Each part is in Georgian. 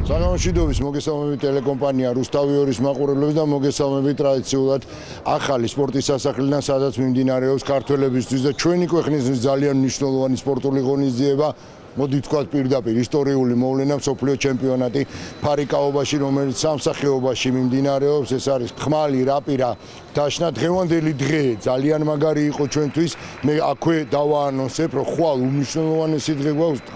საგამოშვიდობის მოგესალმებით ტელეკომპანია რუსთავიორის მაყურებლებს და მოგესალმებით ტრადიციულად ახალი სპორტის სასახლიდან, სადაც მიმდინარეობს ქართველებისთვის და ჩვენი ქვეყნისთვის ძალიან მნიშვნელოვანი სპორტული ღონისძიება. მოდი ვთქვათ პირდაპირ ისტორიული მოვლენა მსოფლიო ჩემპიონატი ფარიკაობაში, რომელიც სამსახიობაში მიმდინარეობს. ეს არის ხმალი, რაპირა, დაშნა. დღევანდელი დღე ძალიან მაგარი იყო ჩვენთვის. მე აქვე დავაანონსებ, რომ ხვალ უმნიშვნელოვანესი დღე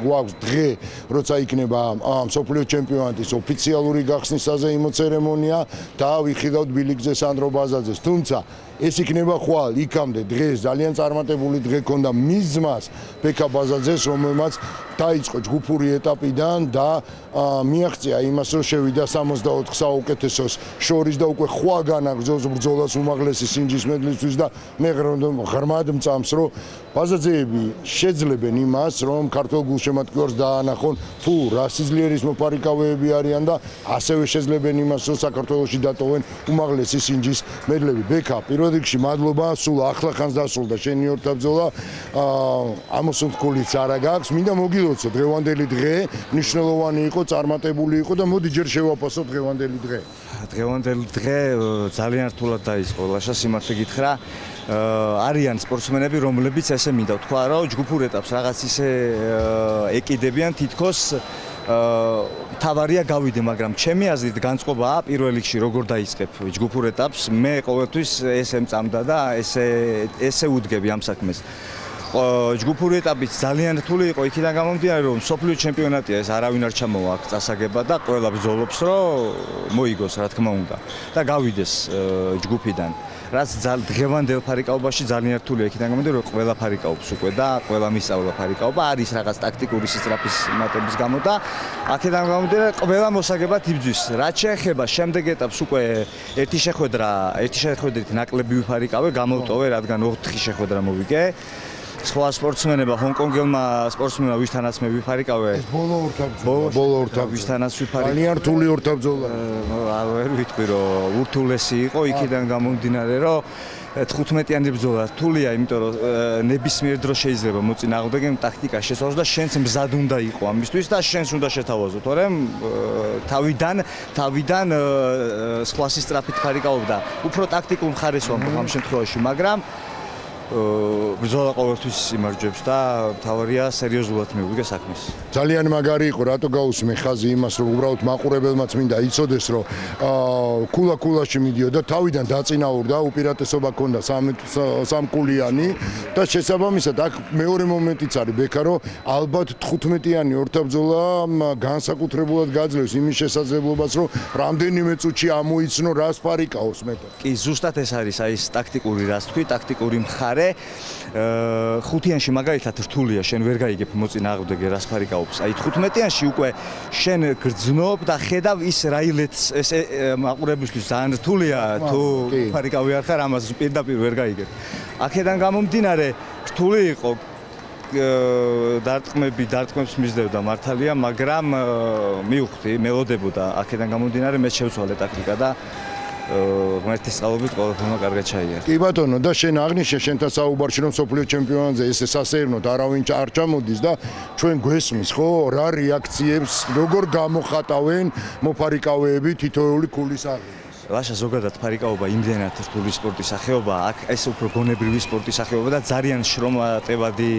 გვაქვს დღე, როცა იქნება მსოფლიო ჩემპიონატის ოფიციალური გახსნის საზეიმო ცერემონია და ვიხილავთ ბილიკზე სანდრო ბაზაძეს. თუმცა ეს იქნება ხვალ იქამდე დღეს ძალიან წარმატებული დღე ქონდა მის ძმას ბექა ბაზაძეს, რომელმაც დაიწყო ჯგუფური ეტაპიდან და მიაღწია იმას, რომ შევიდა 64 საუკეთესოს შორის და უკვე ხვა განაგრძობს ბრძოლას უმაღლესი სინჯის მედლისთვის და მე ღრმად მწამს, რომ ბაზაძეები შეძლებენ იმას, რომ ქართველ გულშემატკივარს დაანახონ თუ რა სიძლიერის მოფარიკავეები არიან და ასევე შეძლებენ იმას, რომ საქართველოში დატოვენ უმაღლესი სინჯის მედლები. ბექა, პირველ რიგში მადლობა, სულ ახლახანს დასრულდა შენი ორთაბრძოლა. ამოსუნთქულიც არა გაქვს. მინდა მოგილოცო დღევანდელი დღე მნიშვნელოვანი იყო, წარმატებული იყო და მოდი ჯერ შევაფასოთ დღევანდელი დღე. დღევანდელი დღე ძალიან რთულად დაიწყო, ლაშა სიმართლე გითხრა. არიან სპორტსმენები, რომლებიც ესე მინდა ვთქვა, რომ ჯგუფურ ეტაპს რაღაც ისე ეკიდებიან, თითქოს თავარია გავიდე, მაგრამ ჩემი აზრით განწყობაა პირველ რიგში როგორ დაიწყებ ჯგუფურ ეტაპს. მე ყოველთვის ესე მწამდა და ესე ვუდგები ამ საქმეს. ჯგუფური ეტაპიც ძალიან რთული იყო იქიდან გამომდინარე, რომ მსოფლიო ჩემპიონატია, ეს არავინ არ ჩამოვა აქ წასაგება და ყველა ბრძოლობს, რომ მოიგოს, რა თქმა უნდა და გავიდეს ჯგუფიდან. რაც დღევანდელ ფარიკაობაში ძალიან რთულია იქიდან გამომდინარე, რომ ყველა ფარიკაობს უკვე და ყველა მისწავლა ფარიკაობა, არის რაღაც ტაქტიკური სისწრაფის მატების გამო და აქედან გამომდინარე ყველა მოსაგებად იბძვის. რაც შეეხება შემდეგ ეტაპს, უკვე ერთი შეხვედრით ნაკლები ვიფარიკავე, გამოვტოვე, რადგან 4 შეხვედრა მოვიგე. სხვა სპორტსმენებმა, ჰონკონგელმა სპორტსმენმა ვისთანაც მე ვიფარიკავე. ბოლო ორთაბრძოლა ვისთანაც ვიფარიკავე. ძალიან რთული ორთაბრძოლა. ვერ ვიტყვი, რომ ურთულესი იყო იქიდან გამომდინარე, რომ 15-იანი ბრძოლა რთულია, იმიტომ რომ ნებისმიერ დროს შეიძლება მოწინააღმდეგემ ტაქტიკა შესაძლოს და შენც მზად უნდა იყო ამისთვის და შენს უნდა შეთავაზო, თორემ თავიდან სხვა სისწრაფით ფარიკაობდა. უფრო ტაქტიკულ მხარეს ვამბობ ამ შემთხვევაში, მაგრამ ბრძოლა ყოველთვის იმარჯვებს და თავარია სერიოზულად მივიღე საქმეს. ძალიან მაგარი იყო, რატო გაუსმე ხაზი იმას, რომ უბრალოდ მაყურებელმაც მინდა იცოდეს, რომ კულა-კულაში მიდიოდა, თავიდან დაწინაურდა, უპირატესობა ჰქონდა სამკულიანი და შესაბამისად აქ მეორე მომენტიც არის ბექა, რომ ალბათ 15-იანი ორთაბრძოლა განსაკუთრებულად გაძლევს იმის შესაძლებლობას, რომ რამდენიმე წუთში ამოიცნო რას ფარიკაოს მეტად. კი, ზუსტად ეს არის აი ეს ტაქტიკური რას თქვი, ტაქტიკური მხარე. 5-იანში მაგალითად რთულია, შენ ვერ გაიგებ მოწინააღმდეგე რას ფარიკაობს. აი 15-იანში უკვე შენ გრძნობ და ხედავ ის რაილეთს, ეს მაყურებლისთვის ძალიან რთულია თუ ფარიკავი არ ხარ, ამას პირდაპირ ვერ გაიგებ. აქედან გამომდინარე რთული იყო დარტყმებს მისდევდა მართალია, მაგრამ მივხვდი, მელოდებოდა. აქედან გამომდინარე მე შევცვალე ტაქტიკა და ღმერთის წყალობით ყველაფერმა კარგად ჩაიარა. კი ბატონო, და შენ აღნიშნე შენთან საუბარში, რომ მსოფლიო ჩემპიონატზე ესე სასეირნოდ არავინ არ ჩამოდის და ჩვენ გვესმის, ხო, რა რეაქციებს, როგორ გამოხატავენ მოფარიკავეები თითოეული ქულის აღებას. ლაშა ზოგადად ფარიკაობა იმდენად რთული სპორტის სახეობა, აქ ეს უფრო გონებრივი სპორტის სახეობა და ძალიან შრომატევადი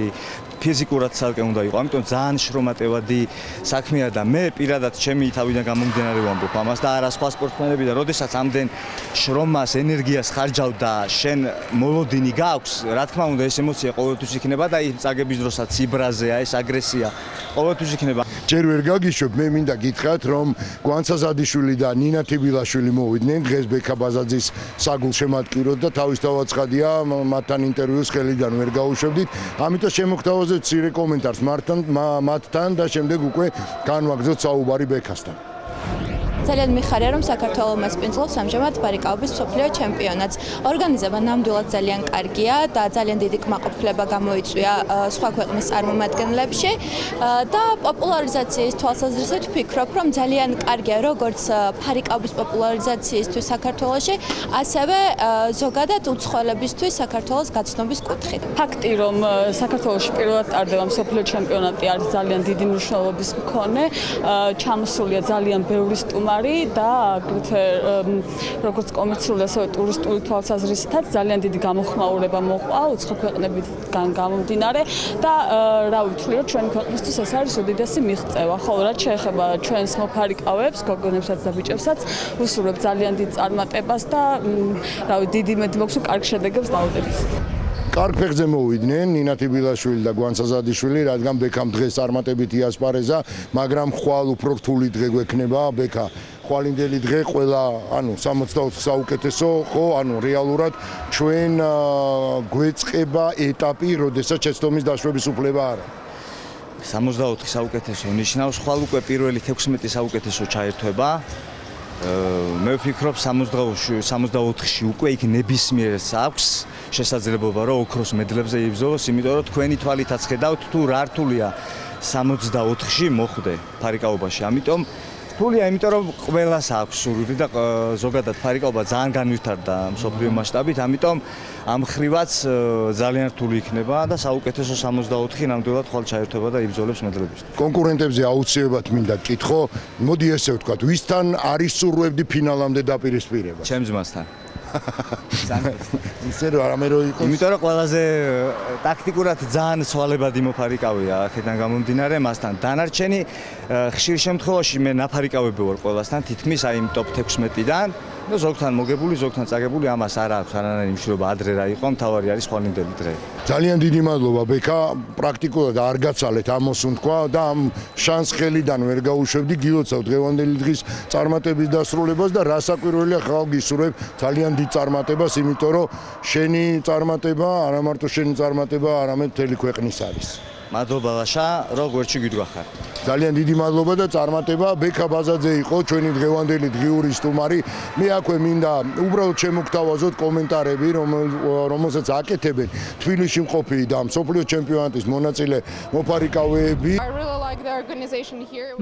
ფიზიკურად ცალკე უნდა იყო. ამიტომ ძალიან შრომატევადი საქმეა და მე პირადად ჩემი თავიდან გამომდინარე ვამბობ ამას და არა სხვა სპორტსმენები და როდესაც ამდენ შრომას, ენერგიას ხარჯავ და შენ მოლოდინი გაქვს, რა თქმა უნდა ეს ემოცია ყოველთვის იქნება და ის წაგების დროსაც იბრაზეა, ეს აგრესია ყოველთვის იქნება. ჯერ ვერ გაგიშვებ, მე მინდა გითხრათ, რომ გვანცაზადიშვილი და ნინა თიბილაშვილი მოვიდნენ დღეს ბექა ბაზაძის საგულშემატკივროდ და თავისთავად ცხადია, მათთან ინტერვიუს ხელიდან ვერ გაუშვებდით. ამიტომ შემოგთავაზებთ მცირე კომენტარს მათთან და შემდეგ უკვე განვაგრძელოთ საუბარი ბექასთან. ძალიან მიხარია, რომ საქართველოს მასპინძლობს ამჟამად ბარიკაობის მსოფლიო ჩემპიონატს. ორგანიზება ნამდვილად ძალიან კარგია და ძალიან დიდი კმაყოფილება გამოიწვია სხვა ქვეყნის წარმომადგენლებში და პოპულარიზაციის თვალსაზრისით ვფიქრობ, რომ ძალიან კარგია როგორც ბარიკაობის პოპულარიზაციისთვის საქართველოში, ასევე ზოგადად უცხოელებისთვის საქართველოს გაცნობის კუთხით. ფაქტი, რომ საქართველოში პირველად ტარდება მსოფლიო ჩემპიონატი არის ძალიან დიდი მნიშვნელობის მქონე. ჩამოსულია ძალიან ბევრი სტუმარი და აგრეთვე როგორც კომერციული, ასევე ტურისტული თვალსაზრისითაც ძალიან დიდი გამოხმაურება მოყვა უცხო ქვეყნებიდან გამომდინარე და რა ვიცი, რომ ჩვენი ქვეყნისთვის ეს არის უდიდესი მიღწევა. ხოლო რაც შეეხება ჩვენს მოფარიკავებს, გოგონებსაც და ბიჭებსაც, ვუსურვებ ძალიან დიდ წარმატებას და დიდი იმედი მაქვს, რომ კარგ შედეგებს დავუდებთ. კარგ ფეხზე მოვიდნენ ნინა თიბილაშვილი და გვიან საზადიშვილი, რადგან ბექამ დღეს წარმატებით იასპარეზა, მაგრამ ხვალ უფრო რთული დღე გვექნება, ბექა. ხვალინდელი დღე ყველა, 64 საუკეთესო, ხო, რეალურად ჩვენ გვეწყება ეტაპი, როდესაც შეცდომის დაშვების უფლება არა. 64 საუკეთესო ნიშნავს ხვალ უკვე პირველი 16 საუკეთესო ჩაერთვება. მე ვფიქრობ 64-ში უკვე იქ ნებისმიერს აქვს შესაძლებლობა რომ ოქროს მედლებზე იბრძოლოს, იმიტომ რომ თქვენი თვალითაც ხედავთ თუ რა რთულია 64-ში მოხვდე ფარიკაობაში. ამიტომ რთულია, იმიტომ რომ ყველას აქვს სურვილი და ზოგადად ფარიკაობა ძალიან განვითარდა მსოფლიო მასშტაბით, ამიტომ ამ ხრივაც ძალიან რთული იქნება და საუკეთესო 64 ნამდვილად ხვალ ჩაერთვება და იბრძოლებს მედლებში. კონკურენტებზე აუცილებლად მინდა გკითხო, მოდი ესე ვთქვათ, ვისთან არის სურვებდი ფინალამდე დაპირისპირება? ჩემ ძმასთან. ისე რომ იყო. იმიტომ რომ ყველაზე ტაქტიკურად ძალიან სვალებადი მოფარიკავია აქედან გამომდინარე მასთან. დანარჩენი ხშირ შემთხვევაში მე ნაფარიკავები ვარ ყველასთან, თითქმის აი ტოპ 16-დან. და ზოგთან მოგებული, ზოგთან წაგებული, ამას არ აქვს არანაირი მნიშვნელობა ადრე რა იყო, მთავარი არის ხვალინდელი დღე. ძალიან დიდი მადლობა ბექა, პრაქტიკულად არ გაცალეთ ამოს თქვა და ამ შანს ხელიდან ვერ გაუშვებდი, გილოცავ დღევანდელი დღის წარმატების დასრულებას და რასაკვირველია ხალხ გისურვებ ძალიან დიდ წარმატებას, იმიტომ რომ შენი წარმატება, არა მარტო შენი წარმატება, არამედ მთელი ქვეყნის არის. მადლობა ლაშა, როგვერდში გიდგახარ. ძალიან დიდი მადლობა და წარმატება. ბექა ბაზაძე იყო ჩვენი დღევანდელი დღიური სტუმარი. მე აქვე მინდა უბრალოდ შემოგთავაზოთ კომენტარები, რომელსაც აკეთებენ თბილისში მყოფი და მსოფლიო ჩემპიონატის მონაწილე მოფარიკავეები.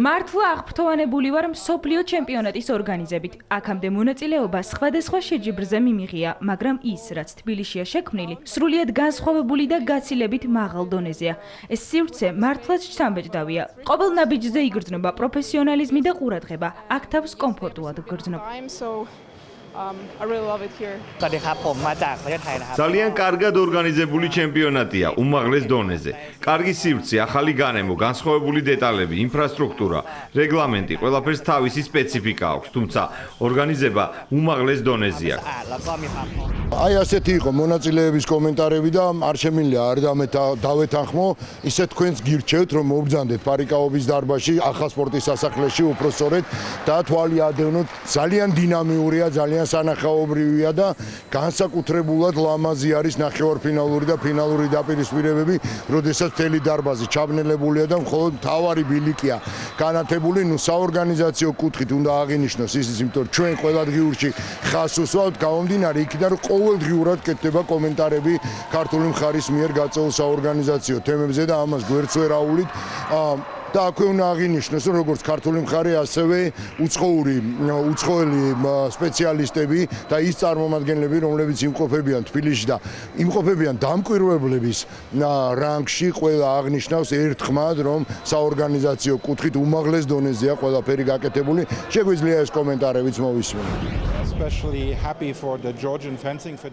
მართლა აღფრთოვანებული ვარ მსოფლიო ჩემპიონატის ორგანიზებით. აქამდე მონაწილეობა სხვადასხვა შეჯიბრზე მიმიღია, მაგრამ ის, რაც თბილისშია შექმნილი, სრულიად განსხვავებული და გაცილებით მაღალ დონეზეა. ეს სივრცე მართლაც შთამბეჭდავია. ყოველ ნაბიჯზე იგრძნობა პროფესიონალიზმი და ყურადღება. აქ თავს კომფორტულად გრძნობ. ძალიან კარგად ორგანიზებული ჩემპიონატია უმაღლეს დონეზე. კარგი სივრცე, ახალი განემო, განსხვავებული დეტალები, ინფრასტრუქტურა, რეგლამენტი, ყველაფერს თავისი სპეციფიკა აქვს, თუმცა ორგანიზება უმაღლეს დონეზეა. აი ასეთი იყო მონაწილეების კომენტარები და არ შემიძლია არ დავეთანხმო, ისე თქვენს გირჩევთ რომ მობრძანდეთ ფარიკაობის დარბაზში, ახალ სპორტის სასახლეში უпроსწორეთ და თვალი ადევნოთ, ძალიან დინამიურია, ძალიან სანახაობრივია და განსაკუთრებულად ლამაზი არის ნახევარფინალური და ფინალური დაპირისპირებები, როდესაც მთელი დარბაზი ჩაბნელებულია და მხოლოდ მთავარი ბილიკია განათებული, საორგანიზაციო კუთხით უნდა აღინიშნოს ის, იმიტომ რომ ჩვენ ყველა დღიურში ხას უსვავთ, გამომდინარე იქიდან რომ ყოველდღიურად კეთდება კომენტარები ქართული მხარის მიერ გაწეულ საორგანიზაციო თემებზე და ამას გვერდს ვერ აუვლით. და აქვე უნდა აღინიშნოს, რომ როგორც ქართული მხარე, ასევე უცხოელი სპეციალისტები და ის წარმომადგენლები, რომლებიც იმყოფებიან თბილისში და იმყოფებიან დამკვირვებლების რანგში, ყველა აღნიშნავს ერთხმად, რომ საორგანიზაციო კუთხით უმაღლეს დონეზეა ყველაფერი გაკეთებული. შეგვიძლია ეს კომენტარებიც მოვისმინოთ.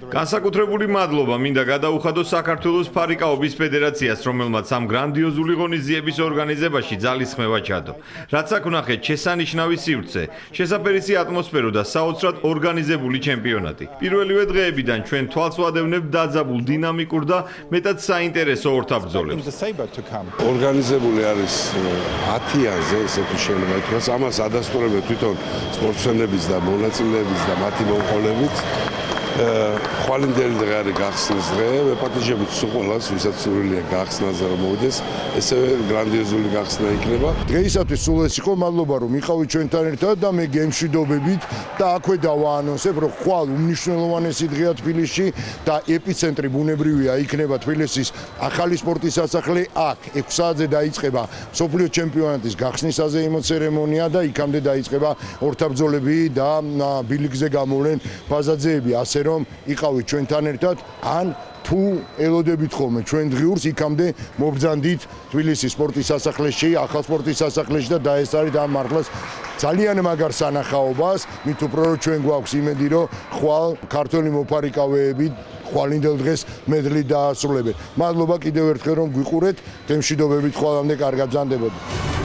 განსაკუთრებული მადლობა მინდა გადაუხადო საქართველოს ფარიკაობის ფედერაციას, რომელმაც ამ გრანდიოზული ღონისძიების ორგანიზებაში ძალისხმევა ჩადო. რაც აქ ვნახეთ, შესანიშნავი სივრცე, შესაფერისი ატმოსფერო და საოცრად ორგანიზებული ჩემპიონატი. პირველივე დღეებიდან ჩვენ თვალს ვადევნებთ დაძაბულ, დინამიკურ და მეტად საინტერესო ორთაბრძოლებს. ორგანიზებული არის 10-ზე, ესე თუ შეიძლება ითქვას, ამას ადასტურებენ თვითონ სპორტსმენების და მონაწილეების და მათი მომხმარებლებით. ხვალინდელი დღე არის გახსნის დღე. ვეპატიჟებით სულ ყველას, ვისაც სურვილია გახსნაზე რომ მოვიდეს, ესევე გრანდიოზული გახსნა იქნება. დღეისათვის სულ ეს იყო, მადლობა რომ იყავით ჩვენთან ერთად და მე გემშვიდობებით და აქვე დავაანონსებ, რომ ხვალ უმნიშვნელოვანესი დღეა თბილისში და ეპიცენტრი ბუნებრივია იქნება თბილისის ახალი სპორტის სასახლე. აქ 6 საათზე დაიწყება მსოფლიო ჩემპიონატის გახსნისაზე იმოცერემონია და იქამდე დაიწყება ორთაბრძოლები და ბილიკზე გამოვლენ ფაზაძეები, ასე რომ იყავით ჩვენთან ერთად ან თუ ელოდებით ხოლმე ჩვენ დღიურს იქამდე მობრძანდით თბილისის სპორტის სასახლეში, ახალ სპორტის სასახლეში და დაესწარით ამ მართლაც ძალიან მაგარ სანახაობას, მით უფრო რომ ჩვენ გვაქვს იმედი, რომ ხვალ ქართველი მოფარიკავეები ხვალინდელ დღეს მედლით დაასრულებენ. მადლობა კიდევ ერთხელ რომ გვიყურეთ, გემშვიდობებით ხვალამდე კარგად ბრძანდებოდეთ.